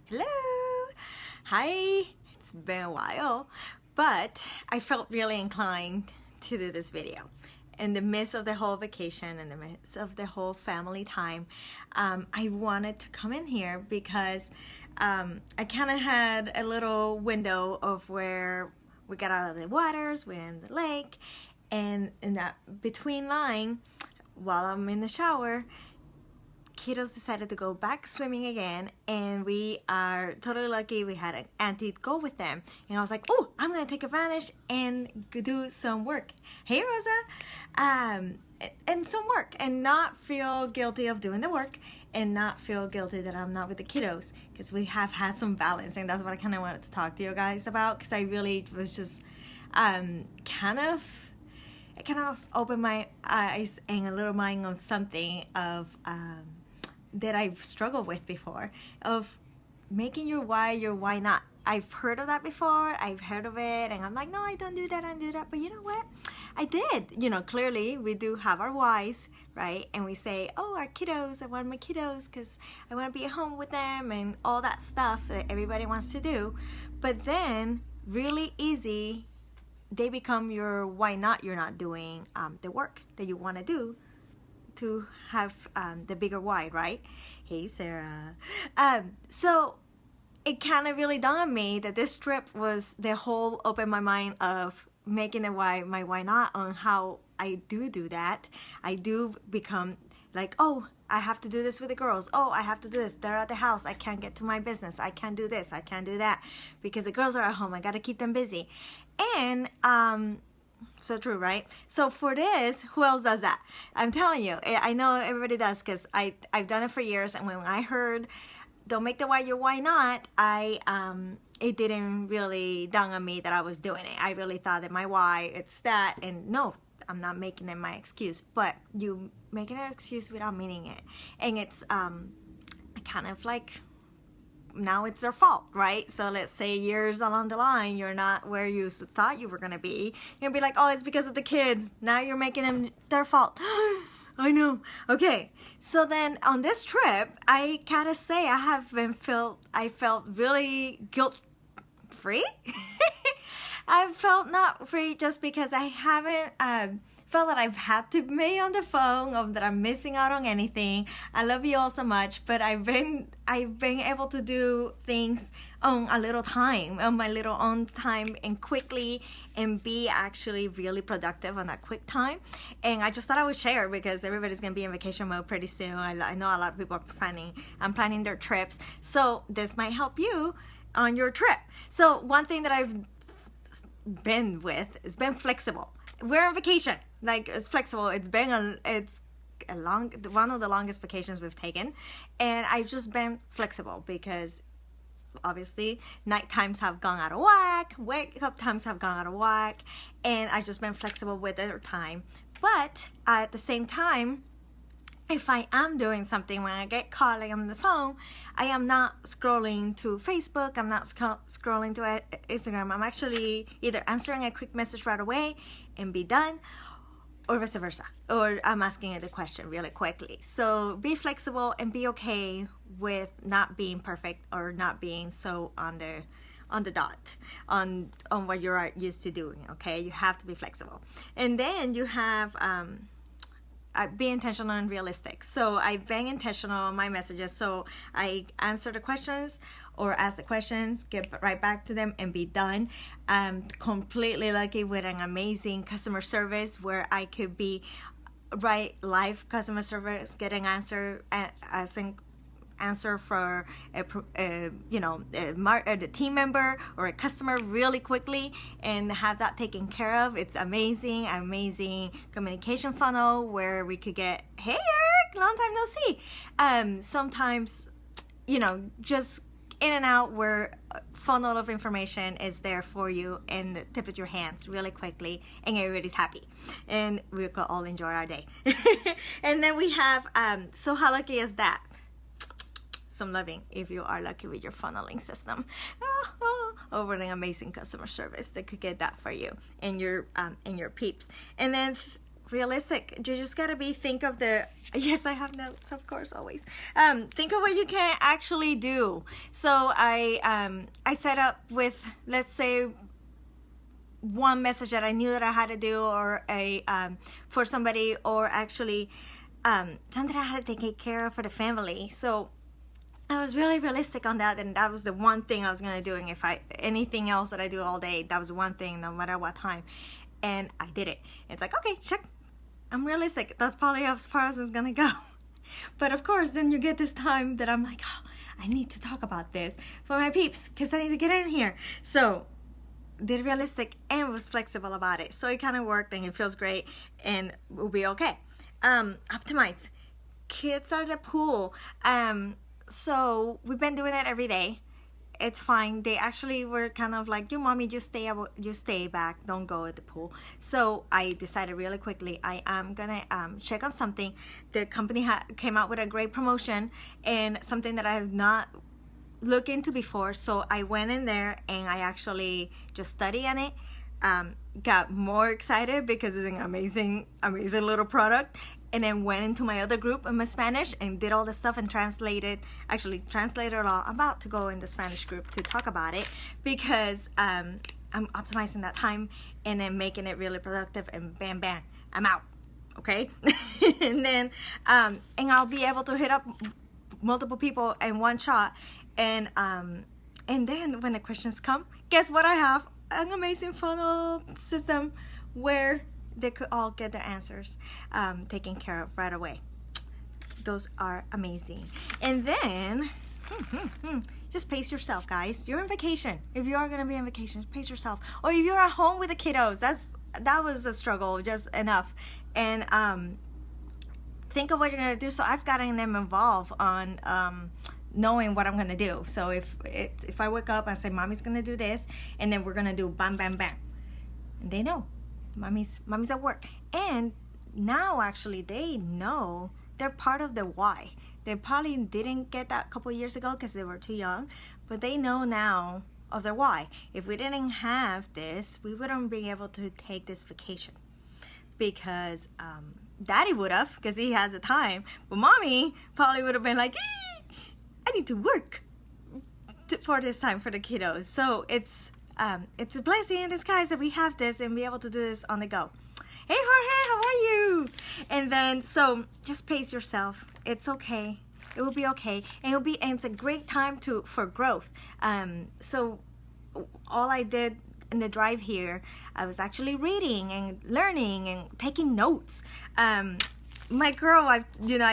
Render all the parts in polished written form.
Hello! Hi! It's been a while, but I felt really inclined to do this video. In the midst of the whole vacation, in the midst of the whole family time, I wanted to come in here because I kind of had a little window of where we got out of the waters, we're in the lake, and in that between line, while I'm in the shower, kiddos decided to go back swimming again, and we are totally lucky we had an auntie go with them. And I was like, oh, I'm gonna take advantage and do some work. Hey, Rosa. And some work, and not feel guilty of doing the work, and not feel guilty that I'm not with the kiddos, because we have had some balance, and that's what I kind of wanted to talk to you guys about, because I really was just kind of opened my eyes and a little mind on something of that I've struggled with before, of making your why your why not. I've heard of that before, I've heard of it, and I'm like, no, I don't do that, but you know what? I did. Clearly we do have our whys, right? And we say, oh, our kiddos, I want my kiddos because I want to be at home with them and all that stuff that everybody wants to do. But then really easy, they become your why not. You're not doing the work that you want to do to have the bigger why, right? Hey, Sarah. So it kind of really dawned on me that this trip was the whole open my mind of making the why my why not, on how I do that. I do become like, oh, I have to do this with the girls. Oh, I have to do this. They're at the house. I can't get to my business. I can't do this. I can't do that because the girls are at home. I got to keep them busy. And so true, right? So for this, who else does that? I'm telling you, I know everybody does, because I've done it for years. And when I heard don't make the why your why not, it didn't really dawn on me that I was doing it. I really thought that my why, it's that, and no, I'm not making it my excuse, but you making an excuse without meaning it. And it's kind of like, now it's their fault, right? So let's say years along the line, you're not where you thought you were going to be. You're going to be like, oh, it's because of the kids. Now you're making them their fault. I know. Okay. So then on this trip, I gotta say, I felt really guilt-free. I felt not free just because I haven't felt that I've had to be on the phone, or that I'm missing out on anything. I love you all so much, but I've been able to do things on a little time, on my little own time, and quickly, and be actually really productive on that quick time. And I just thought I would share, because everybody's gonna be in vacation mode pretty soon. I know a lot of people are planning their trips, so this might help you on your trip. So one thing that I've been with is been flexible. We're on vacation, like, it's flexible. It's a long, one of the longest vacations we've taken, and I've just been flexible because obviously night times have gone out of whack, wake up times have gone out of whack, and I've just been flexible with their time. But at the same time, if I am doing something, when I get caught on the phone, I am not scrolling to Facebook, I'm not scrolling to Instagram. I'm actually either answering a quick message right away and be done, or vice versa. Or I'm asking the question really quickly. So be flexible and be okay with not being perfect, or not being so on the dot on what you're used to doing, okay? You have to be flexible. And then you have be intentional and realistic. So I've been intentional on my messages. So I answer the questions or ask the questions, get right back to them, and be done. I'm completely lucky with an amazing customer service where I could be live customer service, getting answer for the team member or a customer really quickly, and have that taken care of. It's amazing communication funnel where we could get, hey Eric, long time no see. Sometimes, just in and out, where a funnel of information is there for you in the tip of your hands really quickly, and everybody's happy, and we could all enjoy our day. And then we have, so how lucky is that? Some loving if you are lucky with your funneling system. Over an amazing customer service that could get that for you and your peeps. And then realistic. You just gotta think of the, yes, I have notes, of course, always. Think of what you can actually do. So I set up with, let's say, one message that I knew that I had to do, or for somebody, or actually something I had to take care of for the family. So I was really realistic on that, and that was the one thing I was gonna do. And if anything else that I do all day, that was one thing, no matter what time. And I did it. It's like, okay, check. I'm realistic. That's probably as far as it's gonna go. But of course, then you get this time that I'm like, oh, I need to talk about this for my peeps, because I need to get in here. So did realistic and was flexible about it. So it kind of worked, and it feels great, and we'll be okay. Optimize. Kids are the pool. So we've been doing it every day. It's fine. They actually were kind of like, you mommy, you stay back, don't go at the pool. So I decided really quickly, I am gonna check on something. The company came out with a great promotion, and something that I have not looked into before. So I went in there and I actually just studied on it. Got more excited because it's an amazing little product, and then went into my other group in my Spanish and did all the stuff and translated it all. I'm about to go in the Spanish group to talk about it, because I'm optimizing that time and then making it really productive, and bam, bam, I'm out. Okay. And then and I'll be able to hit up multiple people in one shot, and then when the questions come, guess what? I have an amazing funnel system where they could all get their answers taken care of right away. Those are amazing. And then just pace yourself, guys. You're on vacation. If you are going to be on vacation, pace yourself. Or if you're at home with the kiddos, that was a struggle, just enough. And think of what you're going to do. So I've gotten them involved on knowing what I'm going to do. So if I wake up and say, mommy's going to do this, and then we're going to do bam, bam, bam. And they know. Mommy's at work. And now actually they know, they're part of the why. They probably didn't get that a couple years ago because they were too young, but they know now of their why. If we didn't have this, we wouldn't be able to take this vacation, because daddy would have, because he has the time, but mommy probably would have been like, I need to work for this time for the kiddos. So it's a blessing in disguise that we have this and be able to do this on the go. Hey Jorge, how are you? And then, so just pace yourself. It's okay. It will be okay. And it's a great time for growth. So all I did in the drive here, I was actually reading and learning and taking notes. My girl, I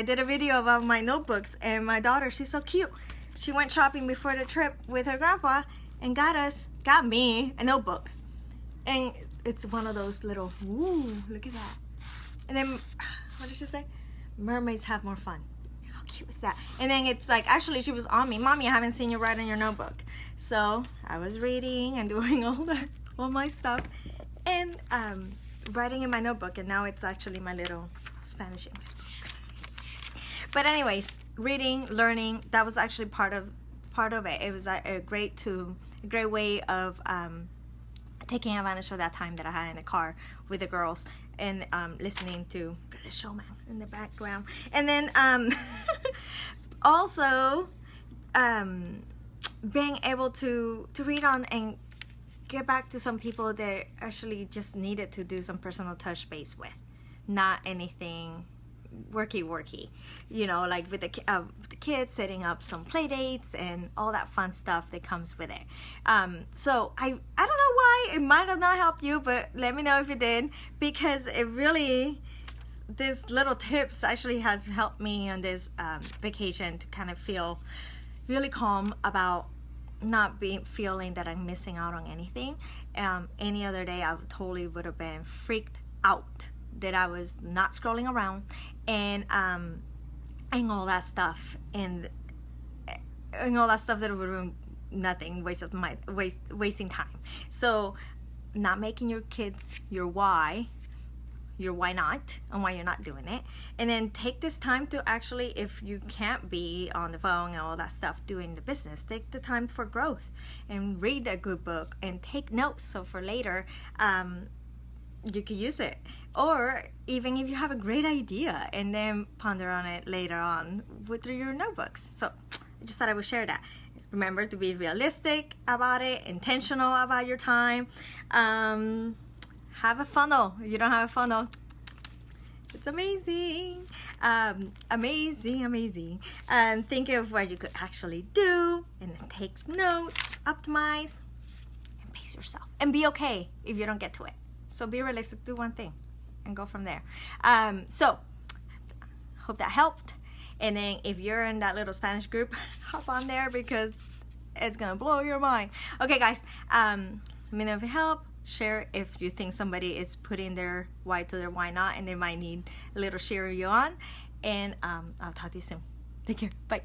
did a video about my notebooks, and my daughter, she's so cute. She went shopping before the trip with her grandpa and got me a notebook. And it's one of those little, ooh, look at that. And then, what did she say? Mermaids have more fun. How cute is that? And then it's like, actually she was on me. Mommy, I haven't seen you write in your notebook. So I was reading and doing all my stuff, and writing in my notebook, and now it's actually my little Spanish English book. But anyways, reading, learning, that was actually part of it. It was a great way of taking advantage of that time that I had in the car with the girls, and listening to Greatest Showman in the background. And then also being able to read on and get back to some people that actually just needed to do some personal touch base with, not anything worky, like with the kids, setting up some play dates and all that fun stuff that comes with it. So I don't know why it might have not helped you, but let me know if it did, because it really, this little tips actually has helped me on this vacation to kind of feel really calm about not feeling that I'm missing out on anything. Any other day I totally would have been freaked out that I was not scrolling around and all that stuff, and all that stuff that would have been nothing, wasting time. So not making your kids your why not, and why you're not doing it. And then take this time to actually, if you can't be on the phone and all that stuff doing the business, take the time for growth and read a good book and take notes, so for later you could use it. Or even if you have a great idea and then ponder on it later on through your notebooks. So I just thought I would share that. Remember to be realistic about it, intentional about your time. Have a funnel. If you don't have a funnel, it's amazing. Amazing. Think of what you could actually do and then take notes, optimize, and pace yourself. And be okay if you don't get to it. So be realistic, do one thing and go from there. So hope that helped. And then if you're in that little Spanish group, hop on there because it's gonna blow your mind. Okay guys, let me know if it helped. Share if you think somebody is putting their why to their why not and they might need a little cheer you on. And I'll talk to you soon. Take care. Bye.